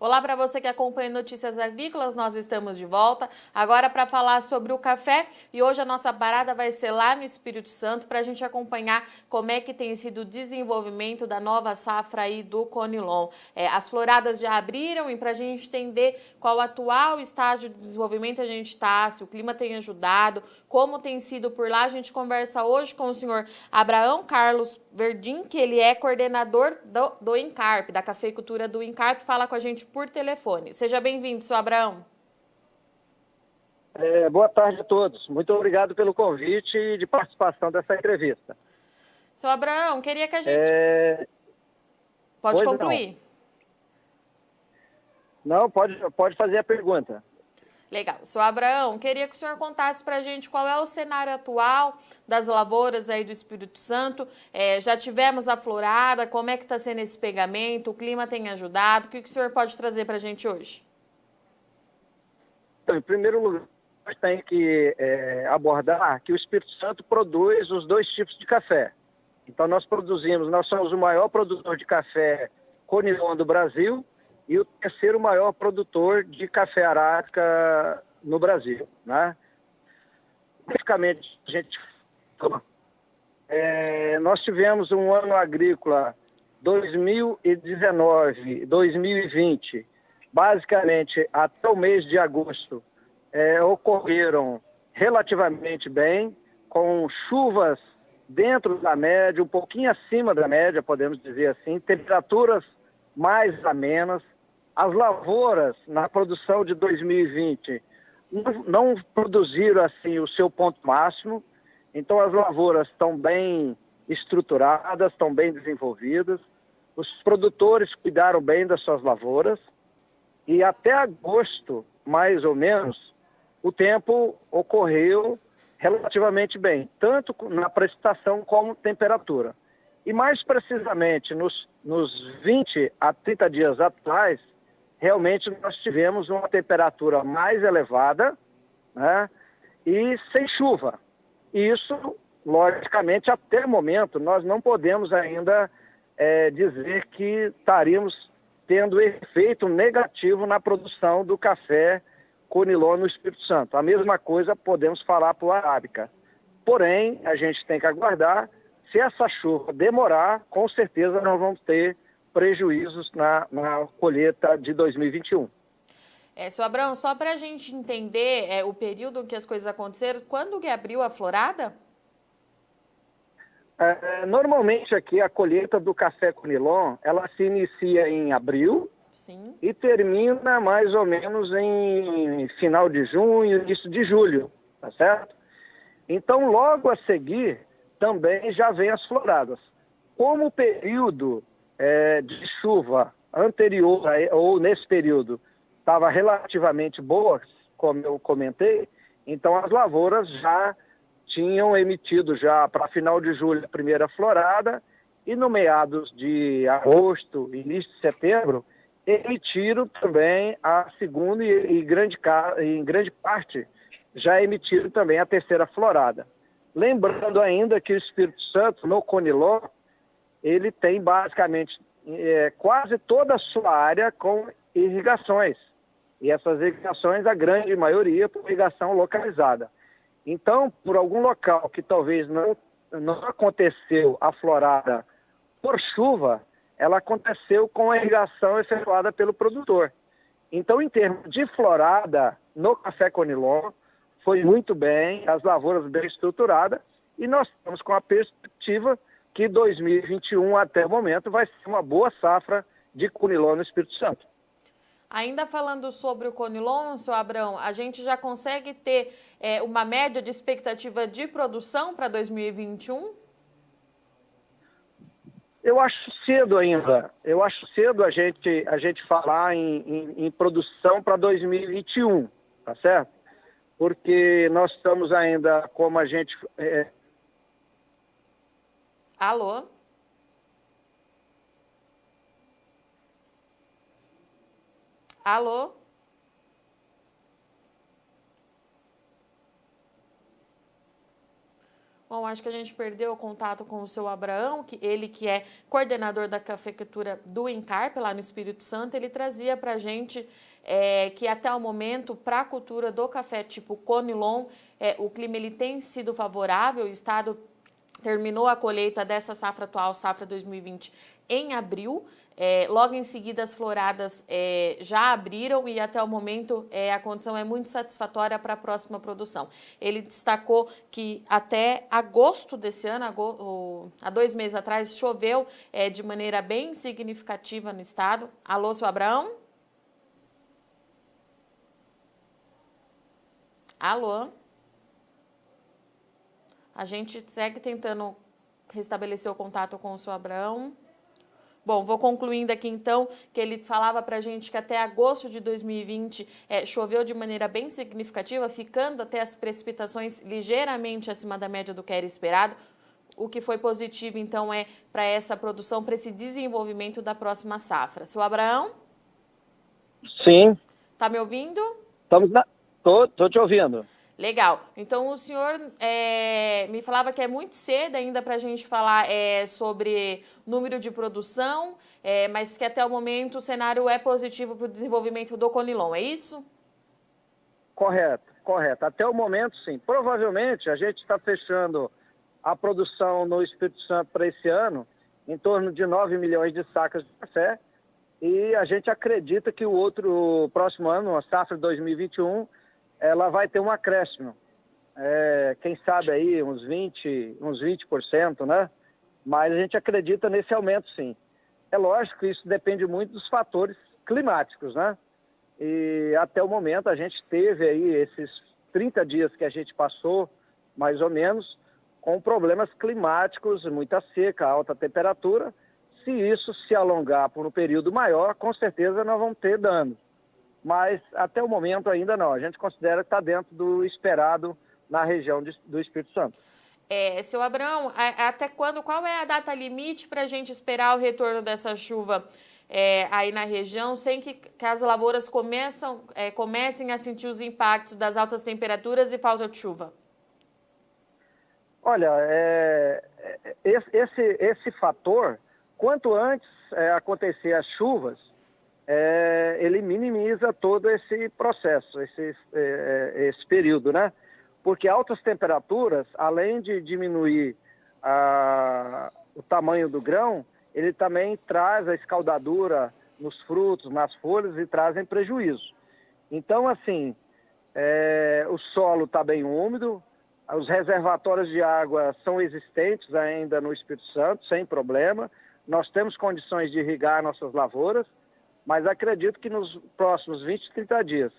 Olá para você que acompanha Notícias Agrícolas, nós estamos de volta agora para falar sobre o café e hoje a nossa parada vai ser lá no Espírito Santo para a gente acompanhar como é que tem sido o desenvolvimento da nova safra aí do Conilon. As floradas já abriram e para a gente entender qual o atual estágio de desenvolvimento a gente está, se o clima tem ajudado, como tem sido por lá, a gente conversa hoje com o senhor Abraão Carlos Verdim, que ele é coordenador do INCARP, da cafeicultura do INCARP, fala com a gente por telefone. Seja bem-vindo, seu Abraão. Boa tarde a todos. Muito obrigado pelo convite e de participação dessa entrevista. Seu Abraão, queria que a gente... Pode concluir. Não, pode fazer a pergunta. Legal. Seu Abraão, queria que o senhor contasse para a gente qual é o cenário atual das lavouras aí do Espírito Santo. Já tivemos a florada, como é que está sendo esse pegamento, o clima tem ajudado, o que o senhor pode trazer para a gente hoje? Então, em primeiro lugar, nós temos que abordar que o Espírito Santo produz os dois tipos de café. Então, nós somos o maior produtor de café Conilon do Brasil, e o terceiro maior produtor de café arábica no Brasil, né? Basicamente, nós tivemos um ano agrícola 2019, 2020, basicamente até o mês de agosto, ocorreram relativamente bem, com chuvas dentro da média, um pouquinho acima da média, podemos dizer assim, temperaturas mais amenas. As lavouras, na produção de 2020, não produziram assim o seu ponto máximo. Então, as lavouras estão bem estruturadas, estão bem desenvolvidas. Os produtores cuidaram bem das suas lavouras. E até agosto, mais ou menos, o tempo ocorreu relativamente bem, tanto na precipitação como temperatura. E mais precisamente, nos 20 a 30 dias atuais, realmente nós tivemos uma temperatura mais elevada, né, e sem chuva. Isso, logicamente, até o momento, nós não podemos ainda dizer que estaríamos tendo efeito negativo na produção do café Conilon no Espírito Santo. A mesma coisa podemos falar para o arábica. Porém, a gente tem que aguardar. Se essa chuva demorar, com certeza nós vamos ter prejuízos na colheita de 2021. Seu Abraão, só para a gente entender o período em que as coisas aconteceram, quando que abriu a florada? Normalmente aqui a colheita do café Conilon, ela se inicia em abril. Sim. E termina mais ou menos em final de junho, início de julho, tá certo? Então logo a seguir também já vem as floradas. Como o período de chuva anterior, ou nesse período, estava relativamente boa, como eu comentei, então as lavouras já tinham emitido já para final de julho a primeira florada e no meados de agosto, início de setembro, emitiram também a segunda e em grande parte já emitiram também a terceira florada. Lembrando ainda que o Espírito Santo, no Conilon, ele tem basicamente quase toda a sua área com irrigações. E essas irrigações, a grande maioria, por irrigação localizada. Então, por algum local que talvez não aconteceu a florada por chuva, ela aconteceu com a irrigação efetuada pelo produtor. Então, em termos de florada, no café Conilon, foi muito bem, as lavouras bem estruturadas, e nós estamos com a perspectiva que 2021, até o momento, vai ser uma boa safra de Conilon no Espírito Santo. Ainda falando sobre o Conilon, seu Abraão, a gente já consegue ter uma média de expectativa de produção para 2021? Eu acho cedo ainda. Eu acho cedo a gente falar em produção para 2021, tá certo? Porque nós estamos ainda, como a gente... Alô? Alô? Bom, acho que a gente perdeu o contato com o seu Abraão, ele que é coordenador da cafeicultura do Encarpe, lá no Espírito Santo, ele trazia para a gente que até o momento, para a cultura do café tipo Conilon, o clima ele tem sido favorável, o estado terminou a colheita dessa safra atual, safra 2020, em abril. Logo em seguida, as floradas já abriram e até o momento a condição é muito satisfatória para a próxima produção. Ele destacou que até agosto desse ano, há 2 meses atrás, choveu de maneira bem significativa no estado. Alô, seu Abraão? Alô? A gente segue tentando restabelecer o contato com o seu Abraão. Bom, vou concluindo aqui então, que ele falava para a gente que até agosto de 2020 choveu de maneira bem significativa, ficando até as precipitações ligeiramente acima da média do que era esperado, o que foi positivo então para essa produção, para esse desenvolvimento da próxima safra. Seu Abraão? Sim. Está me ouvindo? Tô te ouvindo. Legal. Então, o senhor me falava que é muito cedo ainda para a gente falar sobre número de produção, mas que até o momento o cenário é positivo para o desenvolvimento do Conilon, é isso? Correto. Até o momento, sim. Provavelmente, a gente está fechando a produção no Espírito Santo para esse ano em torno de 9 milhões de sacas de café, e a gente acredita que o próximo ano, a safra 2021, ela vai ter um acréscimo, quem sabe aí uns 20%, né? Mas a gente acredita nesse aumento, sim. É lógico que isso depende muito dos fatores climáticos, né? E até o momento a gente teve aí esses 30 dias que a gente passou, mais ou menos, com problemas climáticos, muita seca, alta temperatura. Se isso se alongar por um período maior, com certeza nós vamos ter dano. Mas até o momento ainda não. A gente considera que está dentro do esperado na região do Espírito Santo. Seu Abraão, até quando, qual é a data limite para a gente esperar o retorno dessa chuva aí na região, sem que as lavouras comecem a sentir os impactos das altas temperaturas e falta de chuva? Olha, esse fator, quanto antes acontecer as chuvas, ele minimiza todo esse processo, esse período, né? Porque altas temperaturas, além de diminuir o tamanho do grão, ele também traz a escaldadura nos frutos, nas folhas, e trazem prejuízo. Então, assim, o solo está bem úmido, os reservatórios de água são existentes ainda no Espírito Santo, sem problema. Nós temos condições de irrigar nossas lavouras, mas acredito que nos próximos 20, 30 dias,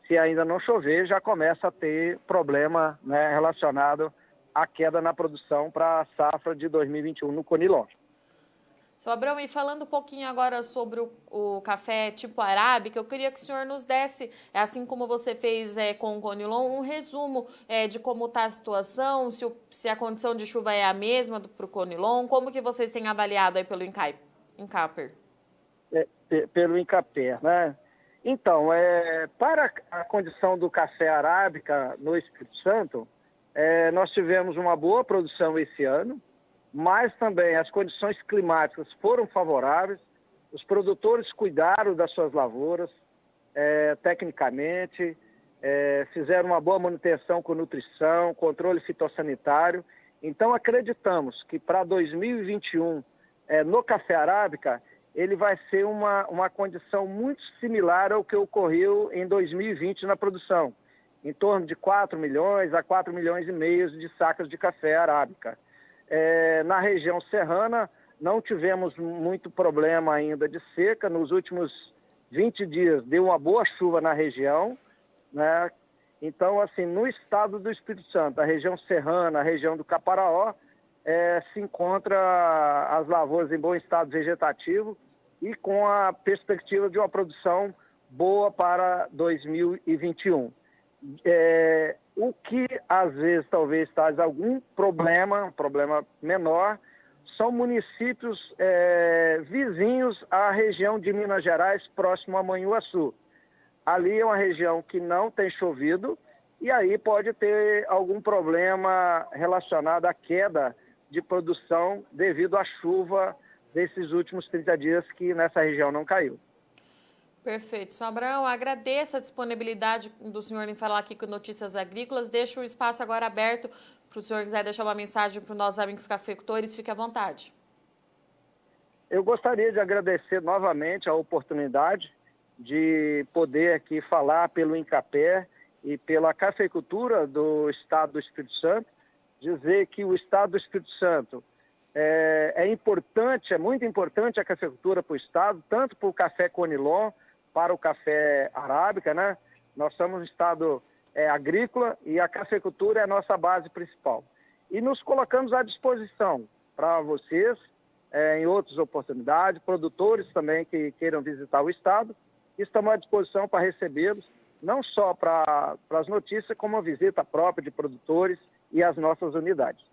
se ainda não chover, já começa a ter problema, né, relacionado à queda na produção para a safra de 2021 no Conilon. Seu Abraão, e falando um pouquinho agora sobre o café tipo arábica, eu queria que o senhor nos desse, assim como você fez com o Conilon, um resumo de como está a situação, se a condição de chuva é a mesma para o Conilon, como que vocês têm avaliado aí pelo Encaper? Pelo Encaper, né? Então, para a condição do café arábica no Espírito Santo, nós tivemos uma boa produção esse ano, mas também as condições climáticas foram favoráveis, os produtores cuidaram das suas lavouras, tecnicamente, fizeram uma boa manutenção com nutrição, controle fitossanitário. Então, acreditamos que para 2021, no café arábica, ele vai ser uma condição muito similar ao que ocorreu em 2020 na produção, em torno de 4 milhões a 4 milhões e meio de sacas de café arábica. Na região serrana, não tivemos muito problema ainda de seca. Nos últimos 20 dias deu uma boa chuva na região, né? Então, assim, no estado do Espírito Santo, a região serrana, a região do Caparaó, se encontra as lavouras em bom estado vegetativo e com a perspectiva de uma produção boa para 2021. O que às vezes talvez traz algum problema, um problema menor, são municípios vizinhos à região de Minas Gerais, próximo a Manhuaçu. Ali é uma região que não tem chovido e aí pode ter algum problema relacionado à queda de produção devido à chuva desses últimos 30 dias que nessa região não caiu. Perfeito. Senhor Abraão, agradeço a disponibilidade do senhor em falar aqui com Notícias Agrícolas. Deixo o espaço agora aberto para o senhor quiser deixar uma mensagem para os nossos amigos cafeicultores. Fique à vontade. Eu gostaria de agradecer novamente a oportunidade de poder aqui falar pelo INCAPER e pela cafeicultura do Estado do Espírito Santo, dizer que o Estado do Espírito Santo é importante, é muito importante a cafeicultura para o Estado, tanto para o café Conilon, para o café arábica, né? Nós somos um Estado agrícola e a cafeicultura é a nossa base principal. E nos colocamos à disposição para vocês, em outras oportunidades, produtores também que queiram visitar o Estado, estamos à disposição para recebê-los, não só para as notícias, como a visita própria de produtores e as nossas unidades.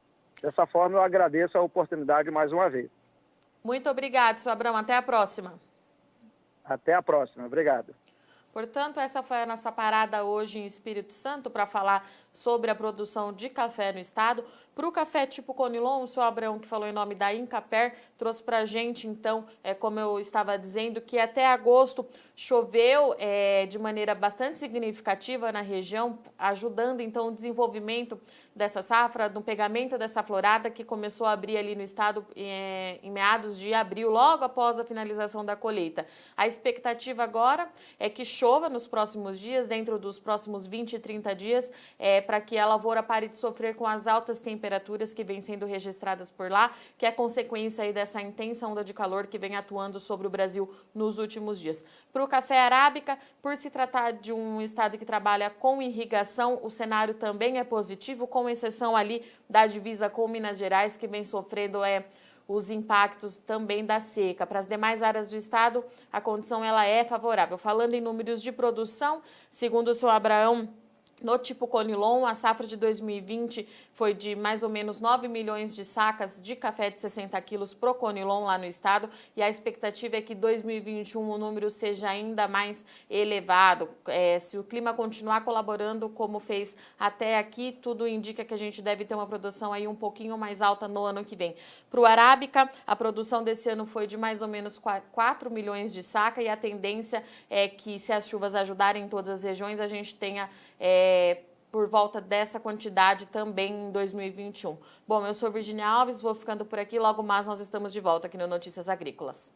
Dessa forma, eu agradeço a oportunidade mais uma vez. Muito obrigado, senhor Abraão. Até a próxima. Até a próxima. Obrigado. Portanto, essa foi a nossa parada hoje em Espírito Santo para falar sobre a produção de café no estado. Para o café tipo Conilon, o senhor Abraão, que falou em nome da INCAPER, trouxe para a gente, então, como eu estava dizendo, que até agosto choveu de maneira bastante significativa na região, ajudando, então, o desenvolvimento dessa safra, do pegamento dessa florada que começou a abrir ali no estado em meados de abril, logo após a finalização da colheita. A expectativa agora é que chova nos próximos dias, dentro dos próximos 20 e 30 dias, para que a lavoura pare de sofrer com as altas temperaturas que vêm sendo registradas por lá, que é consequência aí dessa intensa onda de calor que vem atuando sobre o Brasil nos últimos dias. Para o café arábica, por se tratar de um estado que trabalha com irrigação, o cenário também é positivo, com exceção ali da divisa com Minas Gerais, que vem sofrendo os impactos também da seca. Para as demais áreas do estado, a condição ela é favorável. Falando em números de produção, segundo o senhor Abraão, no tipo Conilon, a safra de 2020 foi de mais ou menos 9 milhões de sacas de café de 60 quilos pro Conilon lá no estado, e a expectativa é que 2021 o número seja ainda mais elevado. Se o clima continuar colaborando como fez até aqui, tudo indica que a gente deve ter uma produção aí um pouquinho mais alta no ano que vem. Para o arábica, a produção desse ano foi de mais ou menos 4 milhões de saca, e a tendência é que, se as chuvas ajudarem em todas as regiões, a gente tenha por volta dessa quantidade também em 2021. Bom, eu sou Virginia Alves, vou ficando por aqui. Logo mais nós estamos de volta aqui no Notícias Agrícolas.